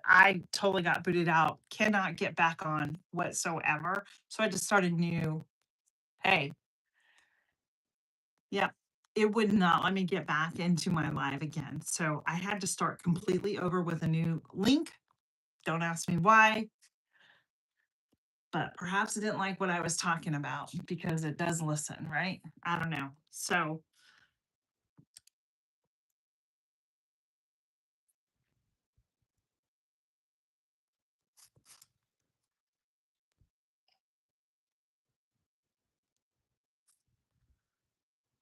I totally got booted out, cannot get back on whatsoever. So I just started new. Hey, yeah, it would not let me get back into my live again. So I had to start completely over with a new link. Don't ask me why, but perhaps it didn't like what I was talking about because it does listen, right? I don't know. So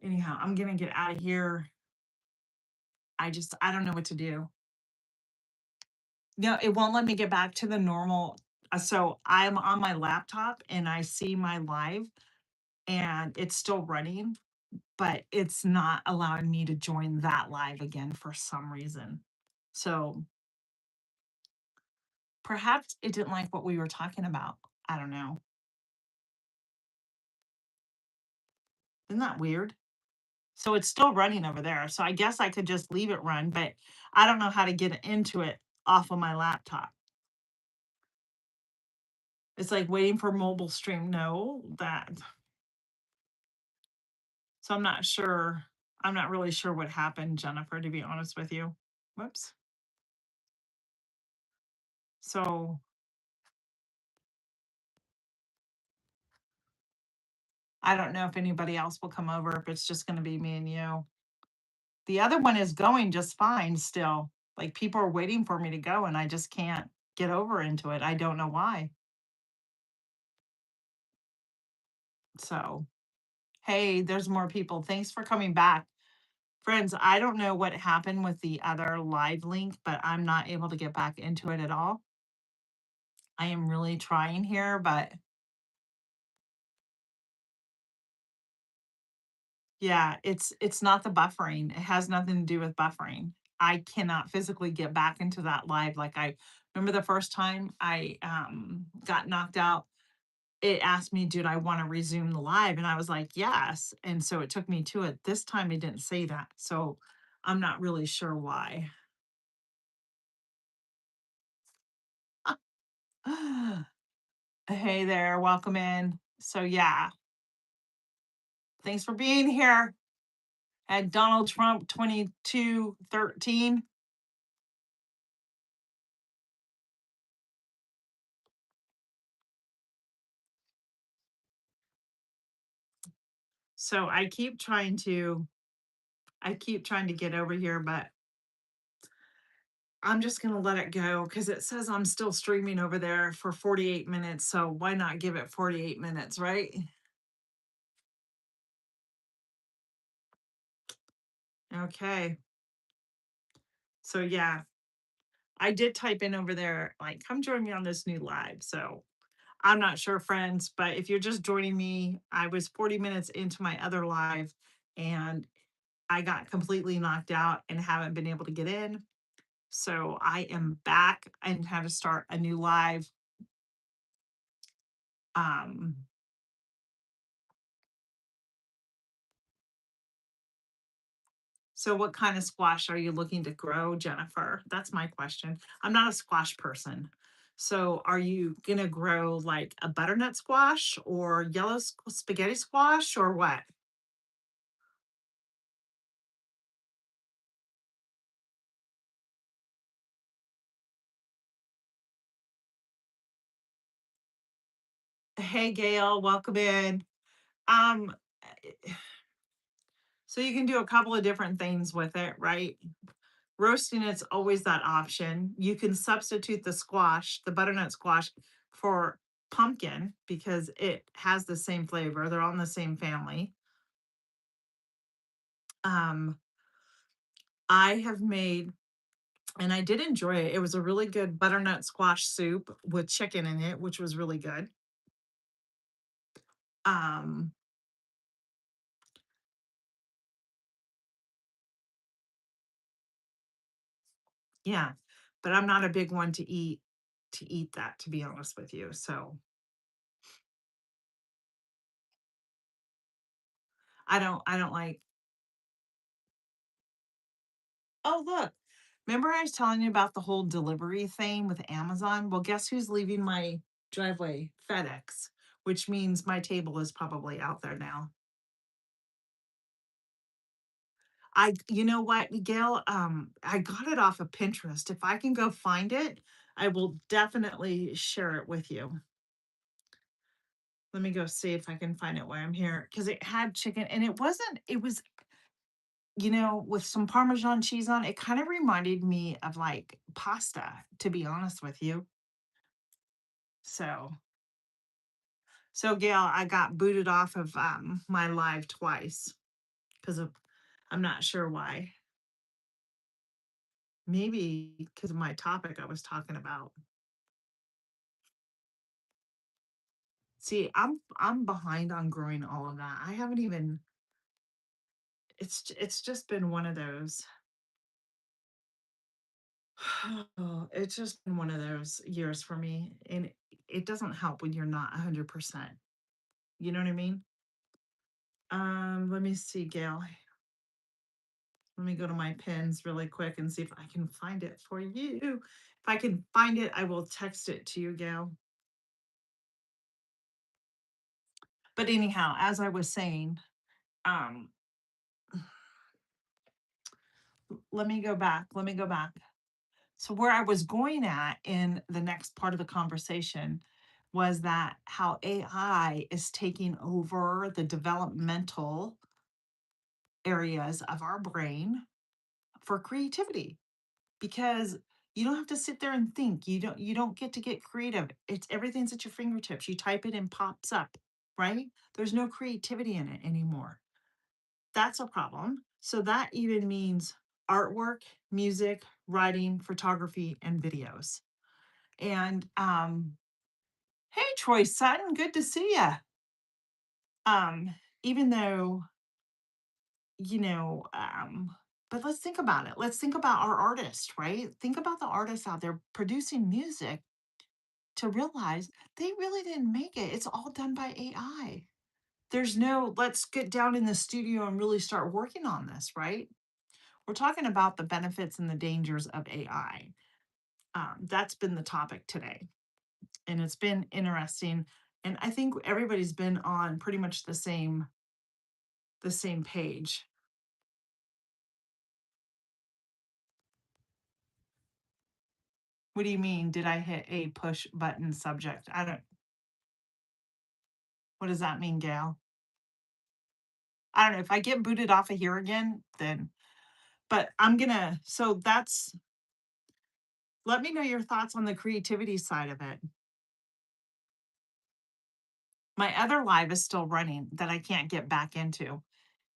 anyhow, I'm gonna get out of here. I don't know what to do. No, it won't let me get back to the normal. So I'm on my laptop and I see my live and it's still running, but it's not allowing me to join that live again for some reason. So perhaps it didn't like what we were talking about. I don't know. Isn't that weird? So it's still running over there. So I guess I could just leave it run, but I don't know how to get into it off of my laptop. It's like waiting for mobile stream. No, that. So I'm not sure. I'm not really sure what happened, Jennifer, to be honest with you. Whoops. So I don't know if anybody else will come over, if it's just going to be me and you. The other one is going just fine still. Like people are waiting for me to go and I just can't get over into it. I don't know why. So, hey, there's more people. Thanks for coming back. Friends, I don't know what happened with the other live link, but I'm not able to get back into it at all. I am really trying here, but yeah, it's not the buffering. It has nothing to do with buffering. I cannot physically get back into that live like I remember the first time I got knocked out. It asked me, "Did I want to resume the live?" And I was like, "Yes." And so it took me to it. This time it didn't say that. So I'm not really sure why. Hey there, welcome in. So yeah, thanks for being here. At Donald Trump 2213. So I keep trying to get over here, but I'm just gonna let it go because it says I'm still streaming over there for 48 minutes. So why not give it 48 minutes, right? Okay. So yeah, I did type in over there, like, come join me on this new live. So I'm not sure, friends, but if you're just joining me, I was 40 minutes into my other live and I got completely knocked out and haven't been able to get in. So I am back and had to start a new live. Um, so what kind of squash are you looking to grow, Jennifer? That's my question. I'm not a squash person. So are you gonna grow like a butternut squash or yellow spaghetti squash or what? Hey Gail, welcome in. Um, so you can do a couple of different things with it, right? Roasting it's always that option. You can substitute the squash, the butternut squash, for pumpkin because it has the same flavor. They're all in the same family. Um, I have made, and I did enjoy it. It was a really good butternut squash soup with chicken in it, which was really good. Um, yeah, but I'm not a big one to eat that, to be honest with you. So I don't like. Oh, look. Remember I was telling you about the whole delivery thing with Amazon? Well, guess who's leaving my driveway? FedEx, which means my table is probably out there now. You know what, Gail? I got it off of Pinterest. If I can go find it, I will definitely share it with you. Let me go see if I can find it while I'm here because it had chicken and it was, with some Parmesan cheese on. It kind of reminded me of like pasta, to be honest with you. So, so Gail, I got booted off of my live twice because of I'm not sure why. Maybe because of my topic I was talking about. See, I'm behind on growing all of that. I haven't even it's just been one of those. It's just been one of those years for me, and it doesn't help when you're not 100%. You know what I mean? Let me see, Gail. Let me go to my pins really quick and see if I can find it for you. If I can find it, I will text it to you, Gail. But anyhow, as I was saying, um, let me go back. Let me go back. So where I was going at in the next part of the conversation was that how AI is taking over the developmental areas of our brain for creativity because you don't have to sit there and think. You don't get to get creative. It's everything's at your fingertips. You type it and pops up, right? There's no creativity in it anymore. That's a problem. So that even means artwork, music, writing, photography, and videos. And hey Troy Sutton, good to see you. Even though, you know, but let's think about it. Let's think about our artists, right? Think about the artists out there producing music to realize they really didn't make it. It's all done by AI. There's no, let's get down in the studio and really start working on this, right? We're talking about the benefits and the dangers of AI. That's been the topic today, and it's been interesting. And I think everybody's been on pretty much the same page. What do you mean? Did I hit a push button subject? I don't. What does that mean, Gail? I don't know. If I get booted off of here again, then. But I'm gonna. So that's. Let me know your thoughts on the creativity side of it. My other live is still running that I can't get back into,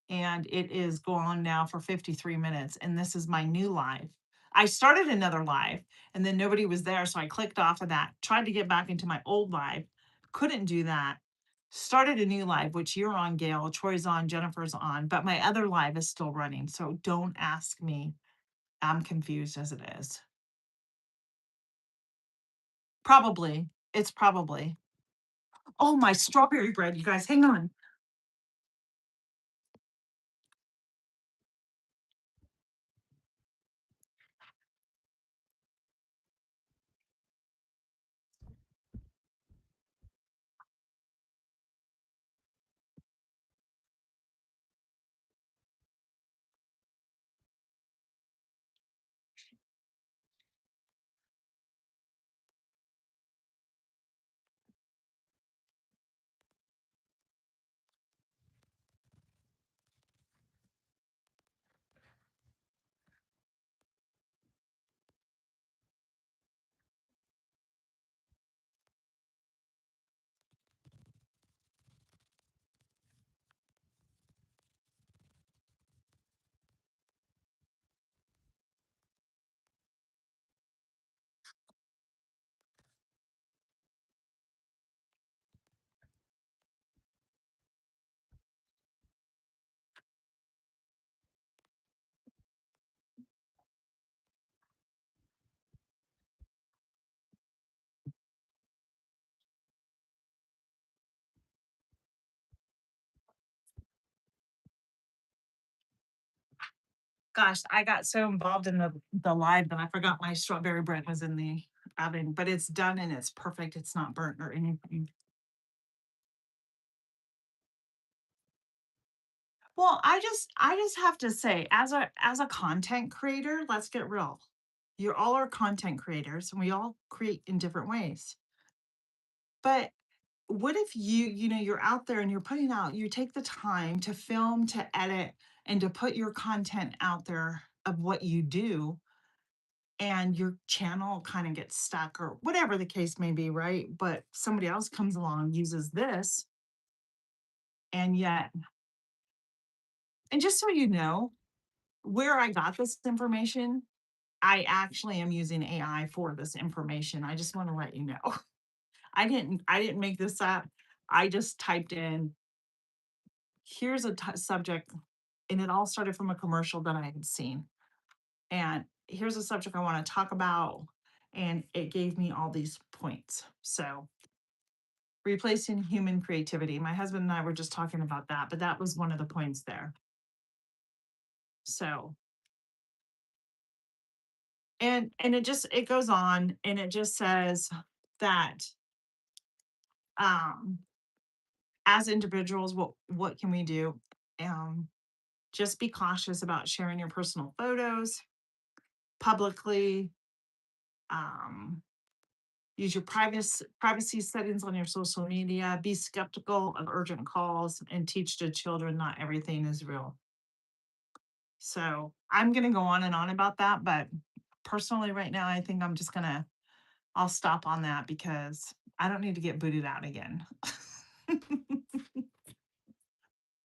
and it is going now for 53 minutes. And this is my new live. I started another live and then nobody was there. So I clicked off of that, tried to get back into my old live, couldn't do that. Started a new live, which you're on, Gail, Troy's on, Jennifer's on, but my other live is still running. So don't ask me. I'm confused as it is. Probably. It's probably. Oh, my strawberry bread, you guys, hang on. Gosh, I got so involved in the live that I forgot my strawberry bread was in the oven, but it's done and it's perfect. It's not burnt or anything. Well, I just have to say, as a content creator, let's get real. You all are content creators and we all create in different ways. But what if you're out there and you're putting out, you take the time to film, to edit, and to put your content out there of what you do, and your channel kind of gets stuck or whatever the case may be, right? But somebody else comes along, uses this, and yet, and just so you know, where I got this information, I actually am using AI for this information. I just want to let you know. I didn't make this up. I just typed in, here's a subject, and it all started from a commercial that I had seen. And here's a subject I want to talk about, and it gave me all these points. So, replacing human creativity. My husband and I were just talking about that, but that was one of the points there. So, and it goes on and it just says that um as individuals, what can we do? Um just be cautious about sharing your personal photos publicly. Um use your privacy settings on your social media. Be skeptical of urgent calls and teach the children not everything is real. So I'm going to go on and on about that, but personally, right now, I think I'll stop on that because I don't need to get booted out again.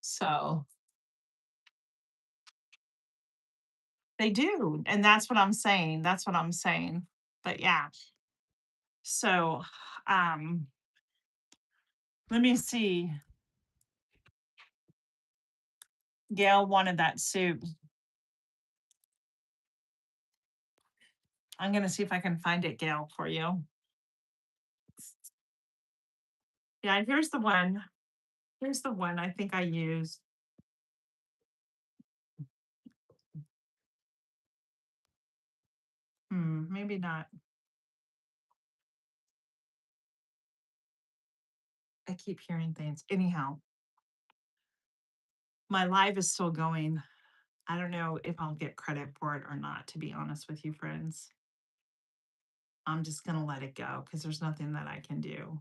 So they do. And that's what I'm saying. That's what I'm saying. But yeah. So um, let me see. Gail wanted that soup. I'm going to see if I can find it, Gail, for you. Yeah, here's the one. Here's the one I think I used. Maybe not. I keep hearing things. Anyhow, my live is still going. I don't know if I'll get credit for it or not, to be honest with you, friends. I'm just going to let it go because there's nothing that I can do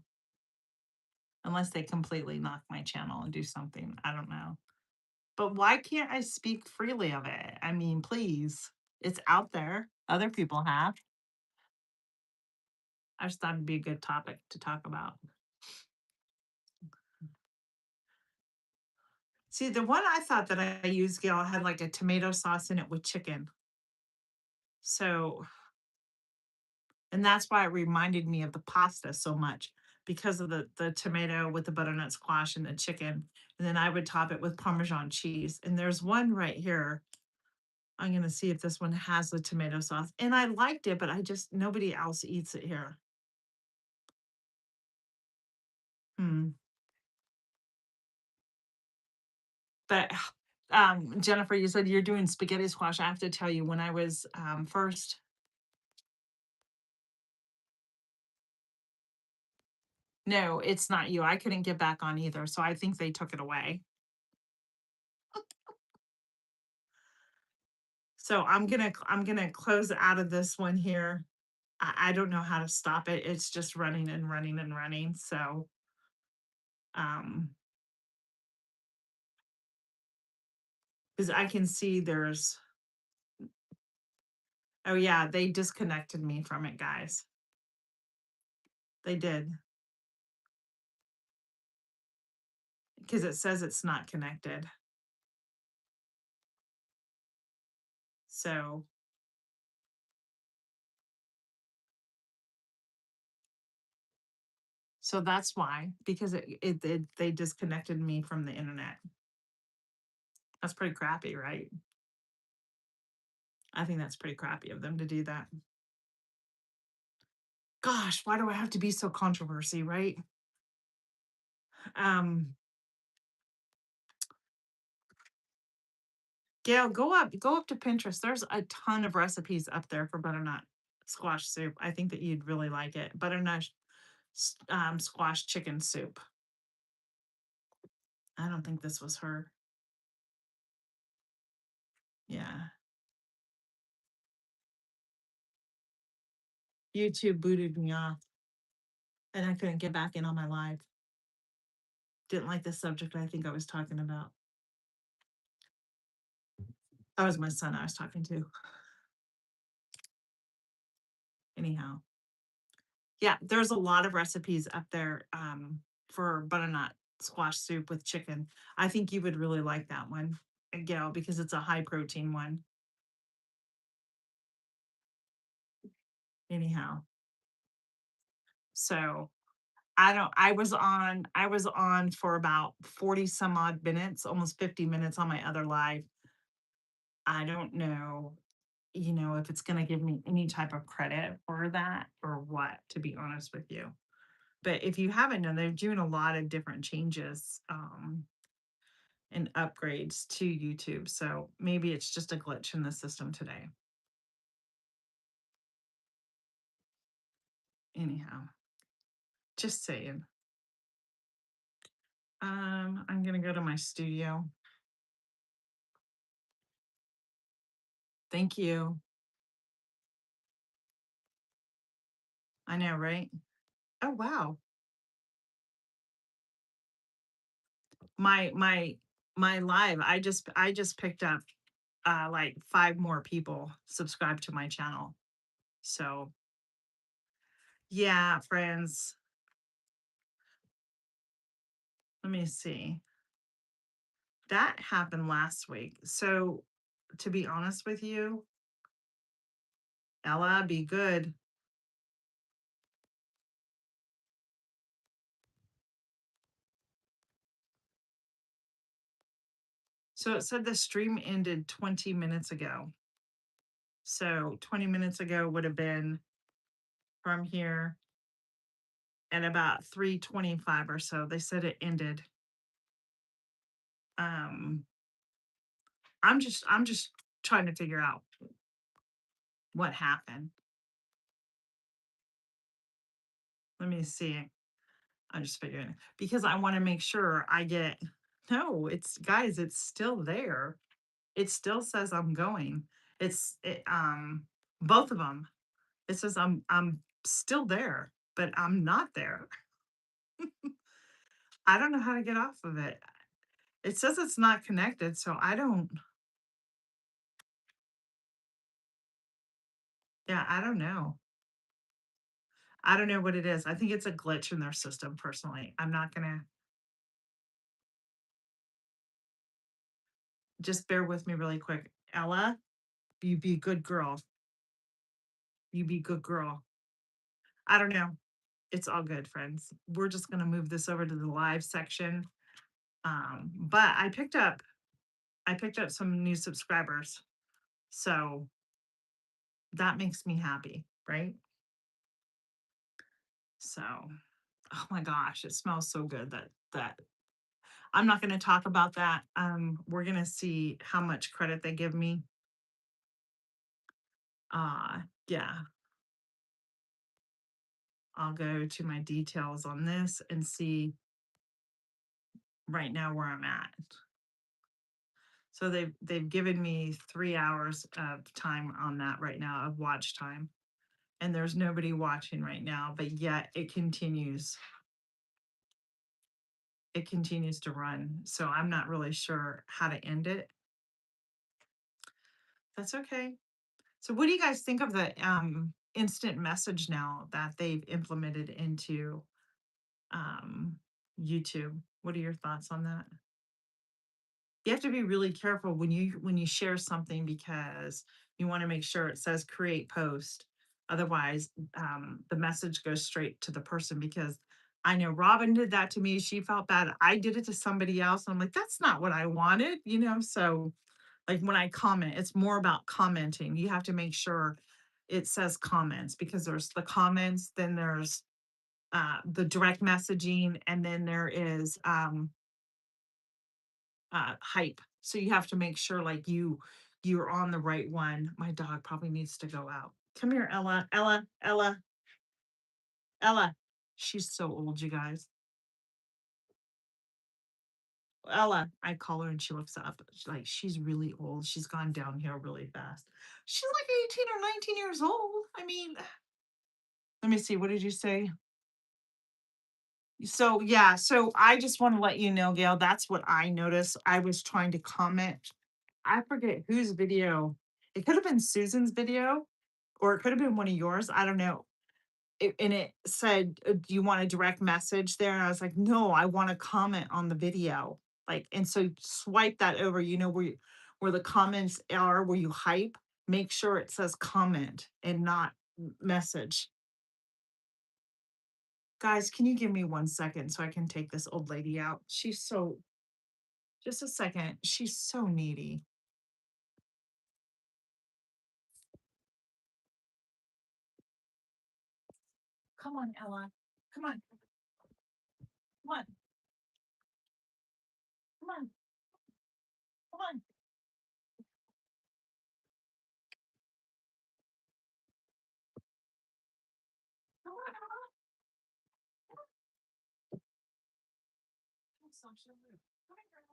unless they completely knock my channel and do something. I don't know. But why can't I speak freely of it? I mean, please, it's out there. Other people have. I just thought it'd be a good topic to talk about. See, the one I thought that I used, Gail, had like a tomato sauce in it with chicken. So, and that's why it reminded me of the pasta so much because of the tomato with the butternut squash and the chicken. And then I would top it with Parmesan cheese. And there's one right here. I'm gonna see if this one has the tomato sauce. And I liked it, but I just nobody else eats it here. Hmm. But Jennifer, you said you're doing spaghetti squash. I have to tell you, when I was first, no, it's not you. I couldn't get back on either. So I think they took it away. So I'm gonna close out of this one here. I don't know how to stop it. It's just running and running and running. So um because I can see there's, oh yeah, they disconnected me from it, guys. They did because it says it's not connected. So that's why, because they disconnected me from the internet. That's pretty crappy, right? I think that's pretty crappy of them to do that. Gosh, why do I have to be so controversy, right? Um Gail, go up to Pinterest. There's a ton of recipes up there for butternut squash soup. I think that you'd really like it. Butternut squash chicken soup. I don't think this was her. Yeah. YouTube booted me off and I couldn't get back in on my live. Didn't like the subject I think I was talking about. That was my son I was talking to. Anyhow. Yeah, there's a lot of recipes up there for butternut squash soup with chicken. I think you would really like that one, Gail, because it's a high protein one. Anyhow, so I was on for about 40 some odd minutes, almost 50 minutes on my other live. I don't know, if it's going to give me any type of credit for that or what, to be honest with you. But if you haven't known, they're doing a lot of different changes and upgrades to YouTube. So maybe it's just a glitch in the system today. Anyhow, just saying. I'm gonna go to my studio. Thank you. I know, right? Oh wow. My my live, I just picked up like 5 more people subscribed to my channel. So yeah, friends. Let me see. That happened last week. So to be honest with you, Ella, be good. So it said the stream ended 20 minutes ago. So 20 minutes ago would have been from here at about 3:25 or so. They said it ended. Um I'm just trying to figure out what happened. Let me see. I'm just figuring because I want to make sure I get no, it's guys, it's still there. It still says I'm going. Both of them. It says I'm still there, but I'm not there. I don't know how to get off of it. It says it's not connected, so I don't yeah, I don't know. I don't know what it is. I think it's a glitch in their system personally. I'm not gonna just bear with me really quick. Ella, you be a good girl. You be good girl. I don't know. It's all good, friends. We're just gonna move this over to the live section. But I picked up some new subscribers. So that makes me happy, right? So, oh my gosh, it smells so good that I'm not going to talk about that. We're going to see how much credit they give me. Yeah, I'll go to my details on this and see right now where I'm at. So they've given me 3 hours of time on that right now of watch time. And there's nobody watching right now, but yet it continues. It continues to run. So I'm not really sure how to end it. That's okay. So what do you guys think of the instant message now that they've implemented into um YouTube? What are your thoughts on that? You have to be really careful when you share something because you want to make sure it says create post. Otherwise, the message goes straight to the person because I know Robin did that to me. She felt bad. I did it to somebody else. I'm like, that's not what I wanted. So like when I comment, it's more about commenting. You have to make sure it says comments because there's the comments, then there's the direct messaging, and then there is hype. So you have to make sure like you're on the right one. My dog probably needs to go out. Come here, Ella. Ella, Ella, Ella. She's so old, you guys. Ella, I call her and she looks up. Like she's really old. She's gone downhill really fast. She's like 18 or 19 years old. I mean, let me see. What did you say? So yeah, so I just want to let you know, Gail, that's what I noticed. I was trying to comment. I forget whose video. It could have been Susan's video, or it could have been one of yours. I don't know. And it said, "Do you want a direct message there?" And I was like, "No, I want to comment on the video." Like, and so swipe that over. You know where the comments are, where you hype. Make sure it says comment and not message. Guys, can you give me 1 second so I can take this old lady out? She's so, just a second. She's so needy. Come on, Ella. Come on. Come on. Come on. Come on. Come on, Ella. Don't so rude. Come here, girl.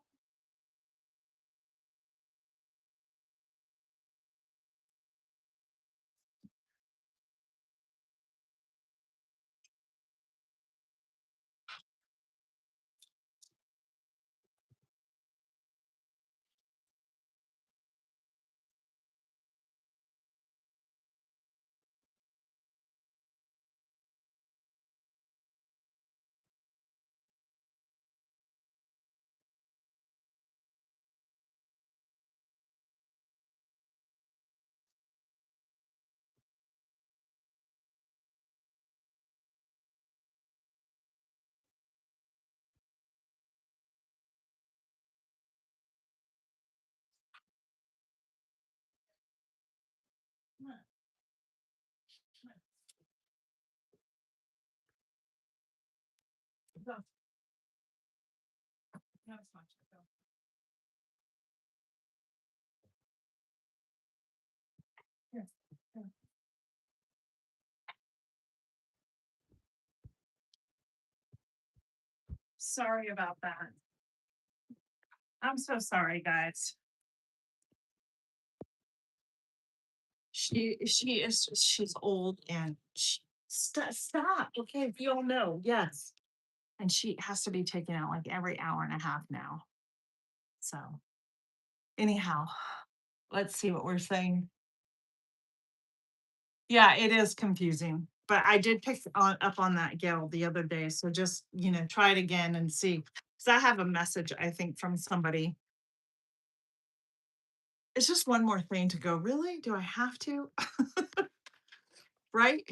Come on. Come on. Go. No, it's not. Go. Here. Here. Sorry about that. I'm so sorry, guys. She's old and stop. Okay, if you all know, yes. And she has to be taken out like every hour and a half now. So anyhow, let's see what we're saying. Yeah, it is confusing. But I did pick on up on that Gail the other day. So just, try it again and see. Because I have a message, I think, from somebody. It's just one more thing to go, really? Do I have to? Right?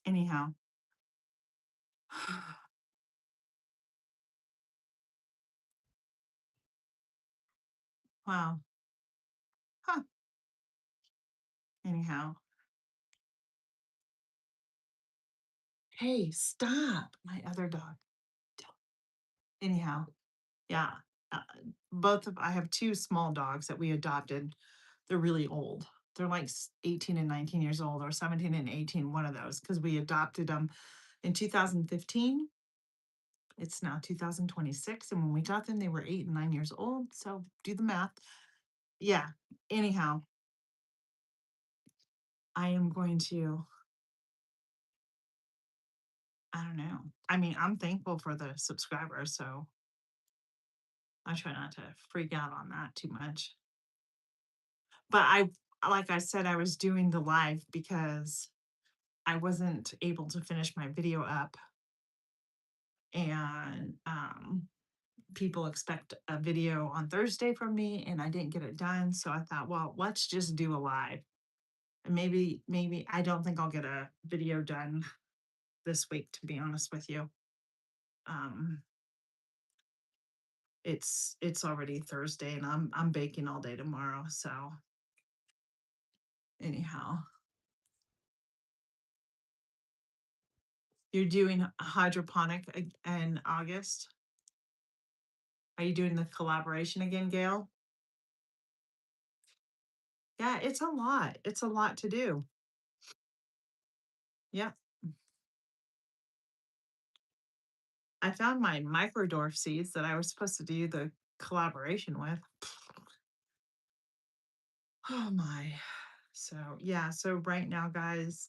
Anyhow. Wow. Huh. Anyhow. Hey, stop. My other dog. Anyhow. Yeah. Uh, I have two small dogs that we adopted. They're really old. They're like 18 and 19 years old, or 17 and 18, one of those, because we adopted them in 2015. It's now 2026. And when we got them, they were 8 and 9 years old. So do the math. Yeah. Anyhow, I am going to, I don't know. I mean, I'm thankful for the subscribers. So I try not to freak out on that too much. But like I said, I was doing the live because I wasn't able to finish my video up, and people expect a video on Thursday from me, and I didn't get it done. So I thought, well, let's just do a live. And maybe I don't think I'll get a video done this week, to be honest with you. Um, it's already Thursday, and I'm baking all day tomorrow. So anyhow, you're doing hydroponic in August. Are you doing the collaboration again, Gail? Yeah, it's a lot. It's a lot to do. Yeah. I found my microdorf seeds that I was supposed to do the collaboration with. Oh my. So yeah, so right now, guys,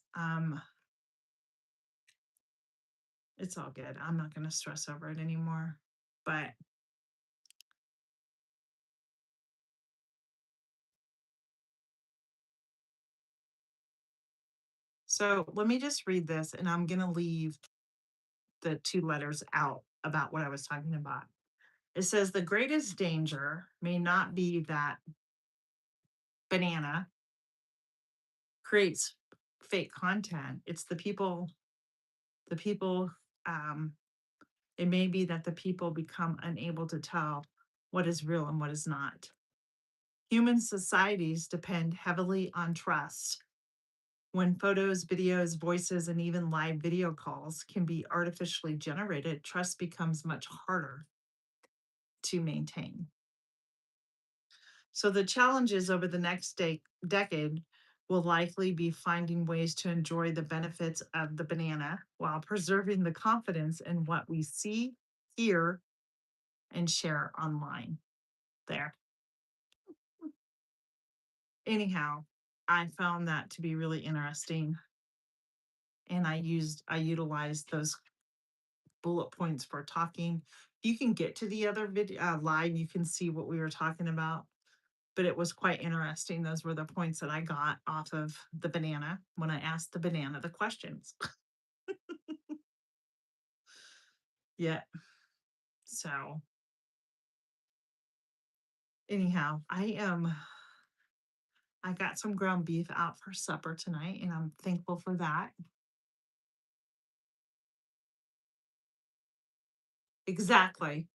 it's all good. I'm not gonna stress over it anymore. But so let me just read this and I'm gonna leave the two letters out about what I was talking about. It says the greatest danger may not be that banana creates fake content. It's the people, um, it may be that the people become unable to tell what is real and what is not. Human societies depend heavily on trust. When photos, videos, voices, and even live video calls can be artificially generated, trust becomes much harder to maintain. So the challenges over the next decade will likely be finding ways to enjoy the benefits of the banana while preserving the confidence in what we see, hear, and share online. There. Anyhow, I found that to be really interesting, and I utilized those bullet points for talking. You can get to the other video live. You can see what we were talking about, but it was quite interesting. Those were the points that I got off of the banana when I asked the banana the questions. Yeah. So anyhow, I got some ground beef out for supper tonight, and I'm thankful for that. Exactly.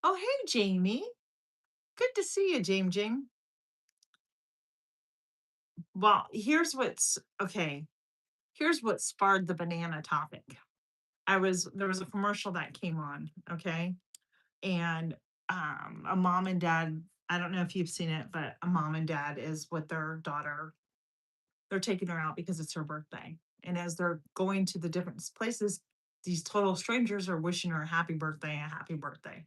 Oh, hey, Jamie. Good to see you, James. Jing. Well, here's what's okay. Here's what sparred the banana topic. There was a commercial that came on, okay? And a mom and dad, I don't know if you've seen it, but a mom and dad is with their daughter. They're taking her out because it's her birthday. And as they're going to the different places, these total strangers are wishing her a happy birthday, a happy birthday.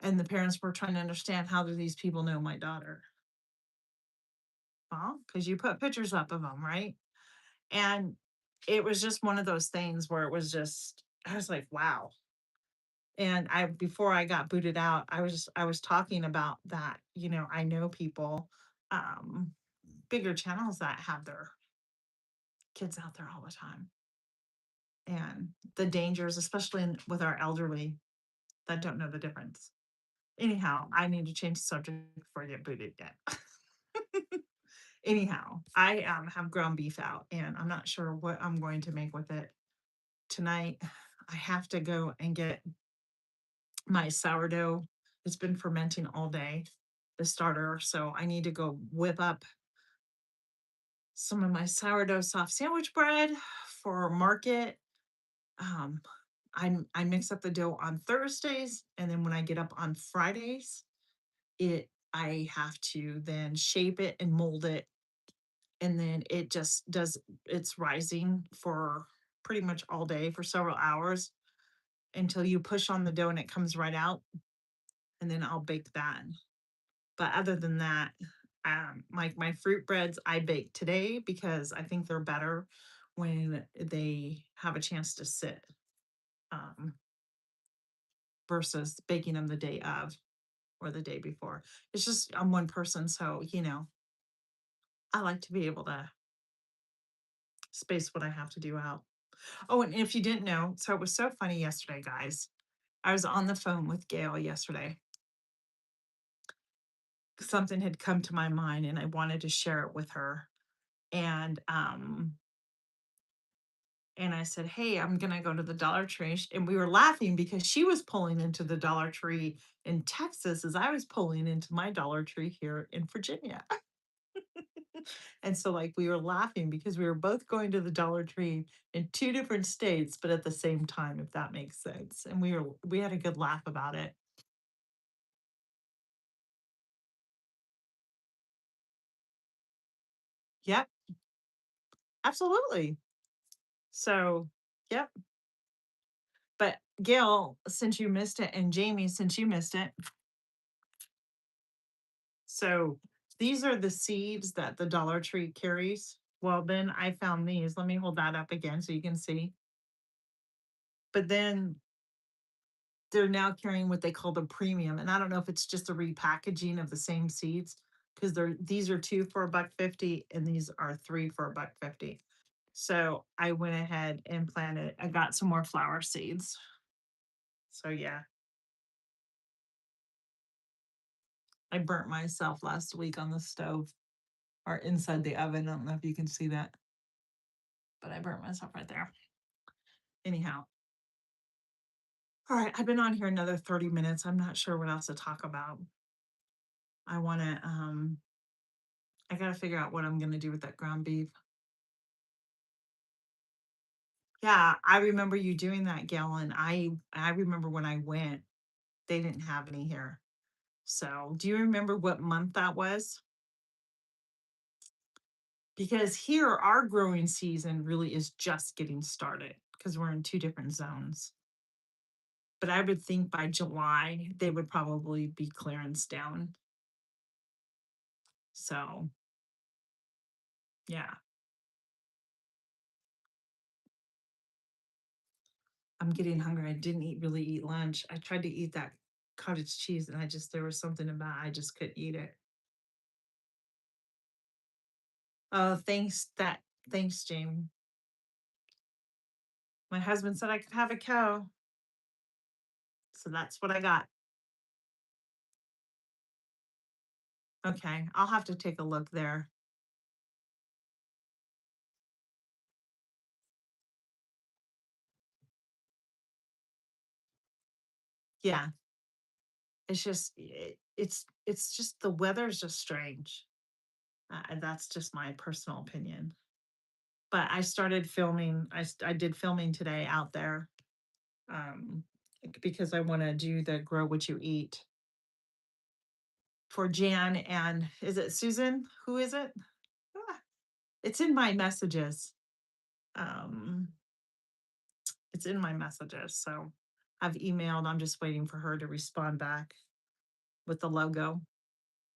And the parents were trying to understand, how do these people know my daughter? Well, because you put pictures up of them, right? And it was just one of those things where it was just, I was like, wow. And I before I got booted out, I was talking about that, I know people, um, bigger channels that have their kids out there all the time. And the dangers, especially with our elderly that don't know the difference. Anyhow, I need to change the subject before I get booted again. Anyhow, I have ground beef out and I'm not sure what I'm going to make with it tonight. I have to go and get my sourdough. It's been fermenting all day, the starter. So I need to go whip up some of my sourdough soft sandwich bread for market. Um, I mix up the dough on Thursdays, and then when I get up on Fridays, I have to then shape it and mold it, and then it just does its rising for pretty much all day for several hours until you push on the dough and it comes right out, and then I'll bake that. But other than that, like my fruit breads, I bake today because I think they're better when they have a chance to sit, um, versus baking them the day of or the day before. It's just I'm one person, so I like to be able to space what I have to do out. Oh, and if you didn't know, so it was so funny yesterday, guys. I was on the phone with Gail yesterday. Something had come to my mind and I wanted to share it with her. And and I said, "Hey, I'm gonna go to the Dollar Tree." And we were laughing because she was pulling into the Dollar Tree in Texas as I was pulling into my Dollar Tree here in Virginia. And so, like, we were laughing because we were both going to the Dollar Tree in 2 different states, but at the same time, if that makes sense. And we had a good laugh about it. Yep, absolutely. So, yep. But Gail, since you missed it, and Jamie, since you missed it, so these are the seeds that the Dollar Tree carries. Well, then I found these. Let me hold that up again so you can see. But then they're now carrying what they call the premium. And I don't know if it's just a repackaging of the same seeds because these are two for a buck 50 and these are three for a buck 50. So I went ahead and planted. I got some more flower seeds. So yeah, I burnt myself last week on the stove or inside the oven. I don't know if you can see that, but I burnt myself right there. Anyhow, all right, I've been on here another 30 minutes. I'm not sure what else to talk about. I want to, I got to figure out what I'm going to do with that ground beef. Yeah, I remember you doing that, Gail, and I remember when I went, they didn't have any here. So, do you remember what month that was? Because here our growing season really is just getting started because we're in two different zones. But I would think by July they would probably be clearance down. So, yeah, I'm getting hungry. I didn't really eat lunch. I tried to eat that cottage cheese and there was something about I just couldn't eat it. Oh, thanks, Jamie. My husband said I could have a cow, so that's what I got. Okay, I'll have to take a look there. Yeah, it's just the weather's just strange. And that's just my personal opinion. But I started filming. I did filming today out there, um, because I want to do the grow what you eat for Jan and is it Susan? Who is it? Ah, it's in my messages. Um, it's in my messages. So I've emailed. I'm just waiting for her to respond back with the logo.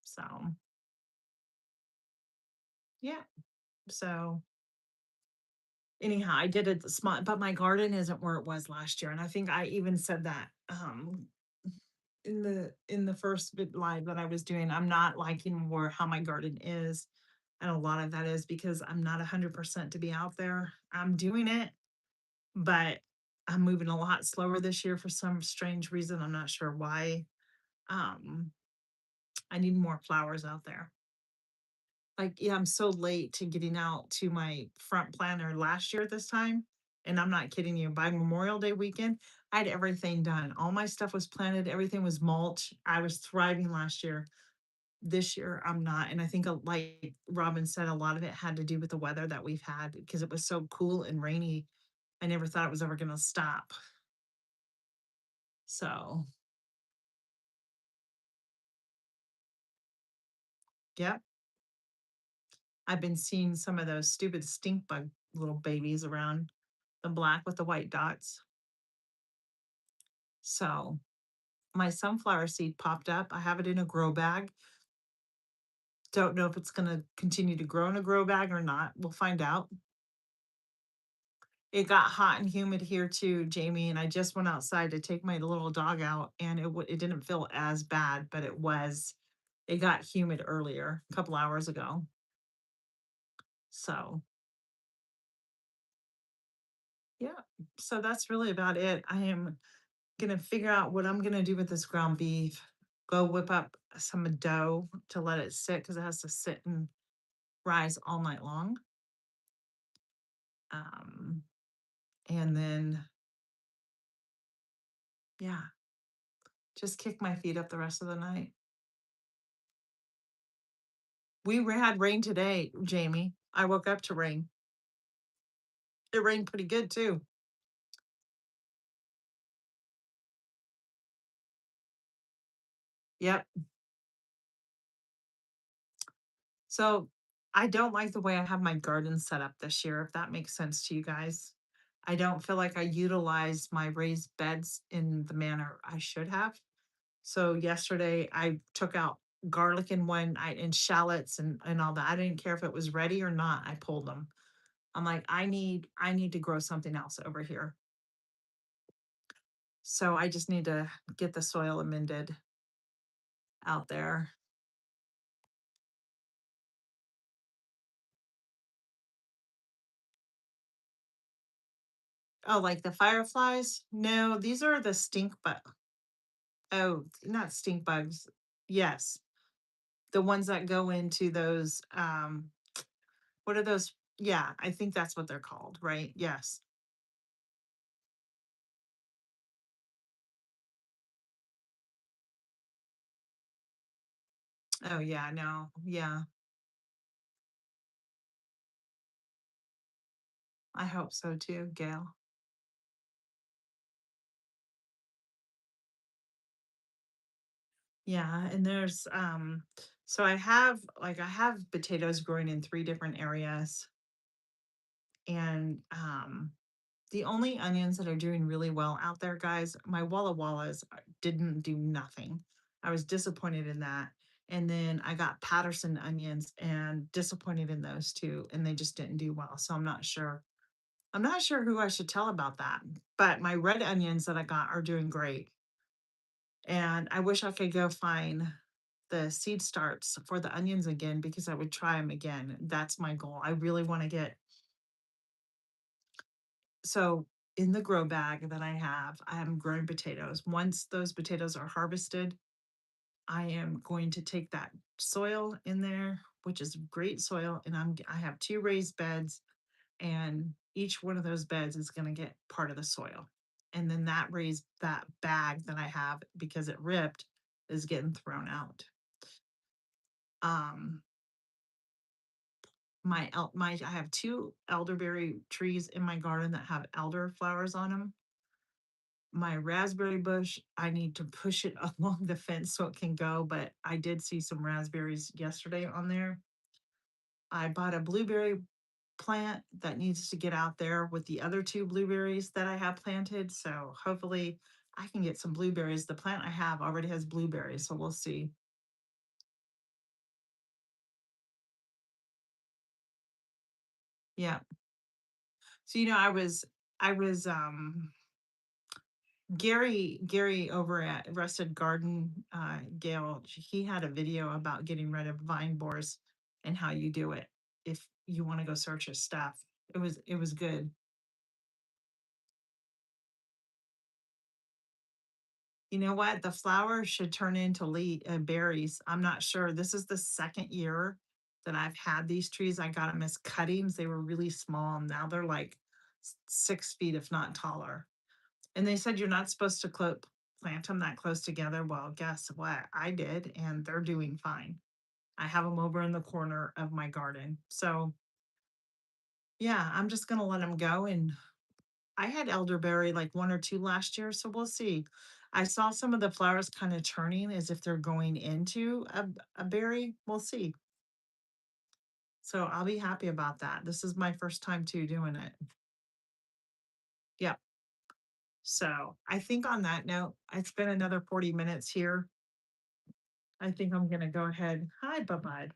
So yeah. So anyhow, I did it small, but my garden isn't where it was last year. And I think I even said that in the first bit live that I was doing. I'm not liking where how my garden is. And a lot of that is because I'm not 100% to be out there. I'm doing it, but I'm moving a lot slower this year for some strange reason. I'm not sure why. Um, I need more flowers out there. Like, yeah, I'm so late to getting out to my front planter last year at this time. And I'm not kidding you. By Memorial Day weekend, I had everything done. All my stuff was planted, everything was mulch. I was thriving last year. This year, I'm not. And I think, like Robin said, a lot of it had to do with the weather that we've had because it was so cool and rainy. I never thought it was ever going to stop. So, yep. I've been seeing some of those stupid stink bug little babies around, the black with the white dots. So, my sunflower seed popped up. I have it in a grow bag. Don't know if it's going to continue to grow in a grow bag or not. We'll find out. It got hot and humid here too, Jamie, and I just went outside to take my little dog out, and it didn't feel as bad, but it was. It got humid earlier, a couple hours ago. So yeah, so that's really about it. I am gonna figure out what I'm gonna do with this ground beef. Go whip up some dough to let it sit because it has to sit and rise all night long. Um, and then yeah, just kick my feet up the rest of the night. Had rain today, Jamie. I woke up to rain. It rained pretty good too. Yep. So I don't like the way I have my garden set up this year, if that makes sense to you guys. I don't feel like I utilized my raised beds in the manner I should have. So yesterday I took out garlic in one and shallots and all that. I didn't care if it was ready or not. I pulled them. I'm like, I need to grow something else over here. So I just need to get the soil amended out there. Oh, like the fireflies? No, these are the stink bug. Oh, not stink bugs. Yes. The ones that go into those what are those? Yeah, I think that's what they're called, right? Yes. Oh yeah, no. Yeah. I hope so too, Gail. Yeah, and there's so I have potatoes growing in three different areas and the only onions that are doing really well out there, guys, my Walla Wallas didn't do nothing. I was disappointed in that. And then I got Patterson onions and disappointed in those two, and they just didn't do well. So I'm not sure. I'm not sure who I should tell about that. But my red onions that I got are doing great. And I wish I could go find the seed starts for the onions again because I would try them again. That's my goal. I really want to get so in the grow bag that I am growing potatoes. Once those potatoes are harvested, I am going to take that soil in there, which is great soil, and I have two raised beds, and each one of those beds is going to get part of the soil. And then that bag that I have because it ripped is getting thrown out. Um I have two elderberry trees in my garden that have elder flowers on them. My raspberry bush, I need to push it along the fence so it can go, but I did see some raspberries yesterday on there. I bought a blueberry plant that needs to get out there with the other two blueberries that I have planted. So hopefully I can get some blueberries. The plant I have already has blueberries, so we'll see. Yeah. So I was Gary over at Rusted Garden, Gail, he had a video about getting rid of vine borers and how you do it if you want to go search his stuff. It was good. You know what? The flowers should turn into berries. I'm not sure. This is the second year that I've had these trees. I got them as cuttings. They were really small, and now they're like 6 feet, if not taller. And they said you're not supposed to plant them that close together. Well, guess what? I did, and they're doing fine. I have them over in the corner of my garden. So, yeah, I'm just going to let them go. And I had elderberry like one or two last year. So we'll see. I saw some of the flowers kind of turning as if they're going into a berry. We'll see. So I'll be happy about that. This is my first time too doing it. Yep. So I think on that note, it's been another 40 minutes here. I think I'm gonna go ahead. Hi, bye-bye,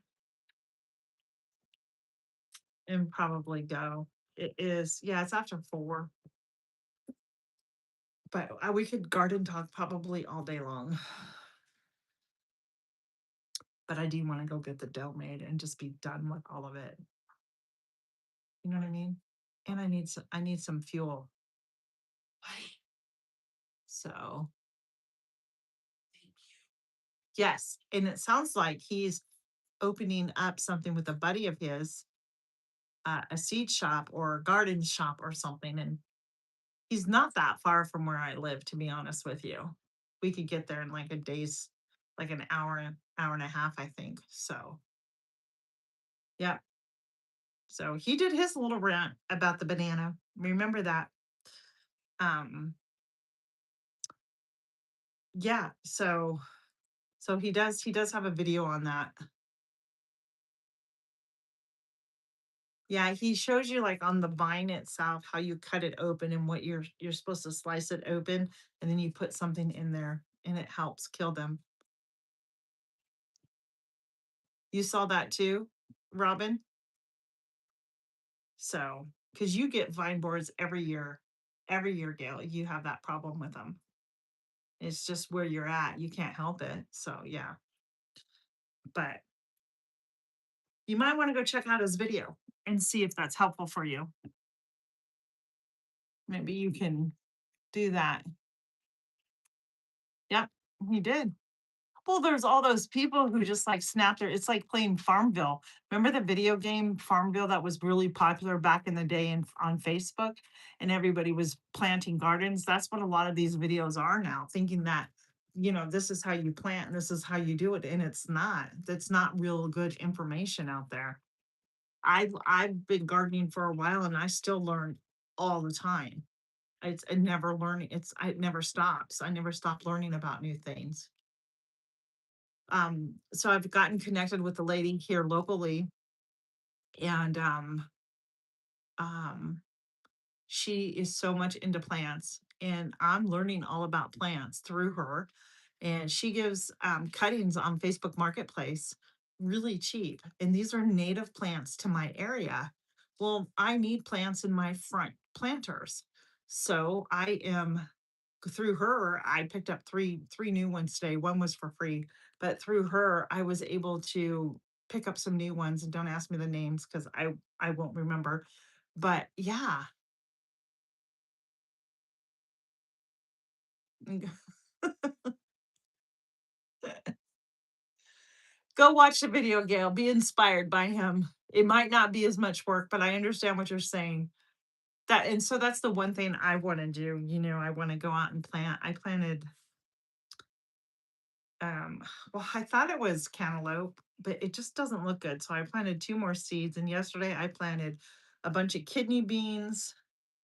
and probably go. It is, yeah, it's after 4, but we could garden talk probably all day long. But I do want to go get the dough made and just be done with all of it. You know what I mean? And I need some fuel. So yes, and it sounds like he's opening up something with a buddy of his, a seed shop or a garden shop or something, and he's not that far from where I live, to be honest with you. We could get there in like a day's like an hour and a half, I think. So Yeah. So he did his little rant about the banana. Remember that? Um, yeah. So he does have a video on that. Yeah, he shows you like on the vine itself how you cut it open and what you're supposed to slice it open and then you put something in there and it helps kill them. You saw that too, Robin? So, because you get vine boards every year. Every year, Gail, you have that problem with them. It's just where you're at. You can't help it. So, yeah. But you might want to go check out his video and see if that's helpful for you. Maybe you can do that. Yep, he did. Well, there's all those people who just like snap their it's like playing Farmville. Remember the video game Farmville that was really popular back in the day on Facebook and everybody was planting gardens? That's what a lot of these videos are now, thinking that, this is how you plant and this is how you do it. And it's not. That's not real good information out there. I've been gardening for a while and I still learn all the time. It's I never learning, it never stops. I never stop learning about new things. So I've gotten connected with a lady here locally, and um, she is so much into plants, and I'm learning all about plants through her. And she gives cuttings on Facebook Marketplace really cheap. And these are native plants to my area. Well, I need plants in my front planters. So I am through her, I picked up three new ones today. One was for free, but through her, I was able to pick up some new ones. And don't ask me the names because I won't remember. But yeah, go watch the video, Gail. Be inspired by him. It might not be as much work, but I understand what you're saying. And so that's the one thing I want to do. I want to go out and plant. I planted um well, I thought it was cantaloupe, but it just doesn't look good. So I planted two more seeds and yesterday I planted a bunch of kidney beans.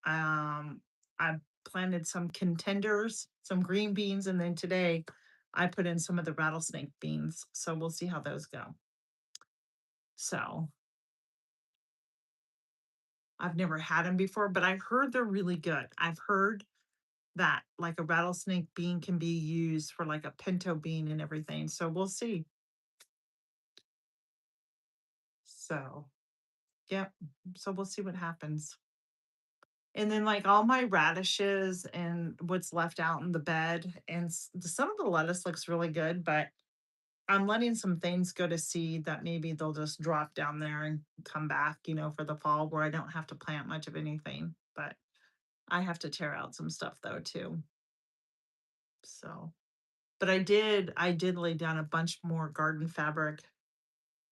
I planted some contenders, some green beans, and then today I put in some of the rattlesnake beans. So we'll see how those go. So I've never had them before, but I've heard they're really good. I've heard that like a rattlesnake bean can be used for like a pinto bean and everything. So we'll see. So, yep. So we'll see what happens. And then like all my radishes and what's left out in the bed and some of the lettuce looks really good, but I'm letting some things go to seed that maybe they'll just drop down there and come back, for the fall where I don't have to plant much of anything. But I have to tear out some stuff though too. So, but I did lay down a bunch more garden fabric.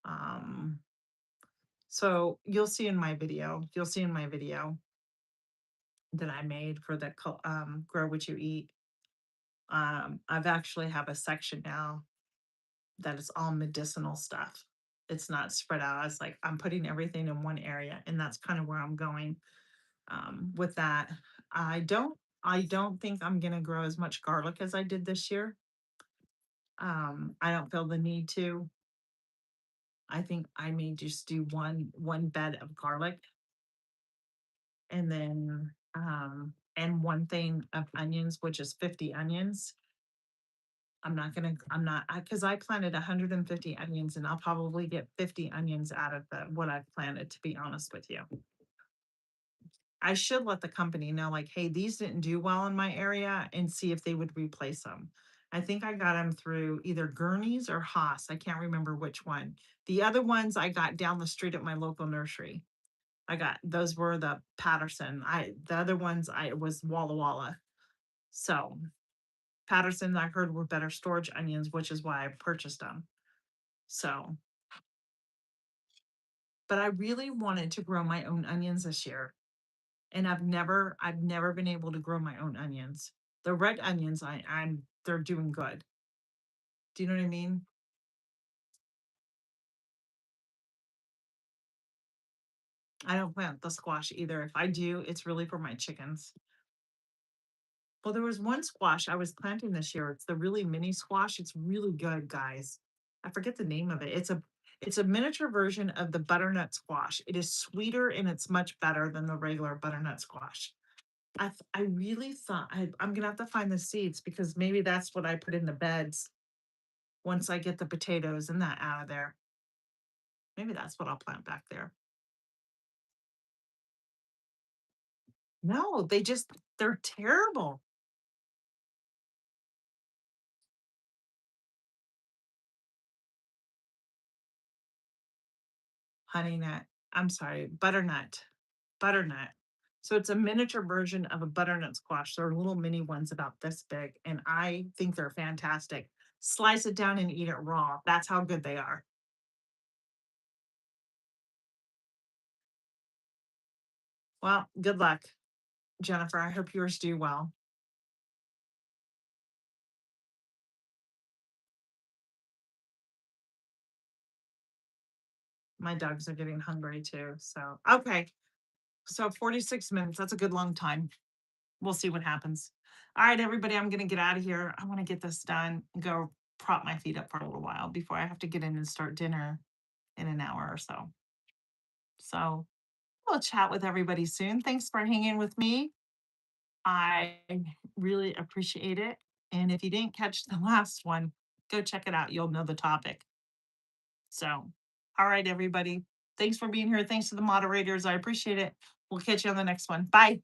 Um, so you'll see in my video that I made for the grow what you eat. I've actually have a section now that is all medicinal stuff. It's not spread out. It's like I'm putting everything in one area, and that's kind of where I'm going with that. I don't think I'm gonna grow as much garlic as I did this year. I don't feel the need to. I think I may just do one bed of garlic and then and one thing of onions, which is 50 onions. I'm not, because I planted 150 onions and I'll probably get 50 onions out of what I've planted, to be honest with you. I should let the company know, like, hey, these didn't do well in my area and see if they would replace them. I think I got them through either Gurney's or Haas. I can't remember which one. The other ones I got down the street at my local nursery. Those were the Patterson. The other ones I was Walla Walla. So Patterson I heard were better storage onions, which is why I purchased them. So, but I really wanted to grow my own onions this year. And I've never been able to grow my own onions. The red onions, they're doing good. Do you know what I mean? I don't plant the squash either. If I do, it's really for my chickens. Well, there was one squash I was planting this year. It's the really mini squash. It's really good, guys. I forget the name of it. It's a miniature version of the butternut squash. It is sweeter and it's much better than the regular butternut squash. I really thought I'm gonna have to find the seeds because maybe that's what I put in the beds once I get the potatoes and that out of there. Maybe that's what I'll plant back there. No, they're terrible. Honey nut. I'm sorry, butternut. Butternut. So it's a miniature version of a butternut squash. They're little mini ones about this big, and I think they're fantastic. Slice it down and eat it raw. That's how good they are. Well, good luck, Jennifer. I hope yours do well. My dogs are getting hungry too. So, okay. So 46 minutes. That's a good long time. We'll see what happens. All right, everybody, I'm going to get out of here. I want to get this done and go prop my feet up for a little while before I have to get in and start dinner in an hour or so. So we'll chat with everybody soon. Thanks for hanging with me. I really appreciate it. And if you didn't catch the last one, go check it out. You'll know the topic. So, all right, everybody. Thanks for being here. Thanks to the moderators. I appreciate it. We'll catch you on the next one. Bye.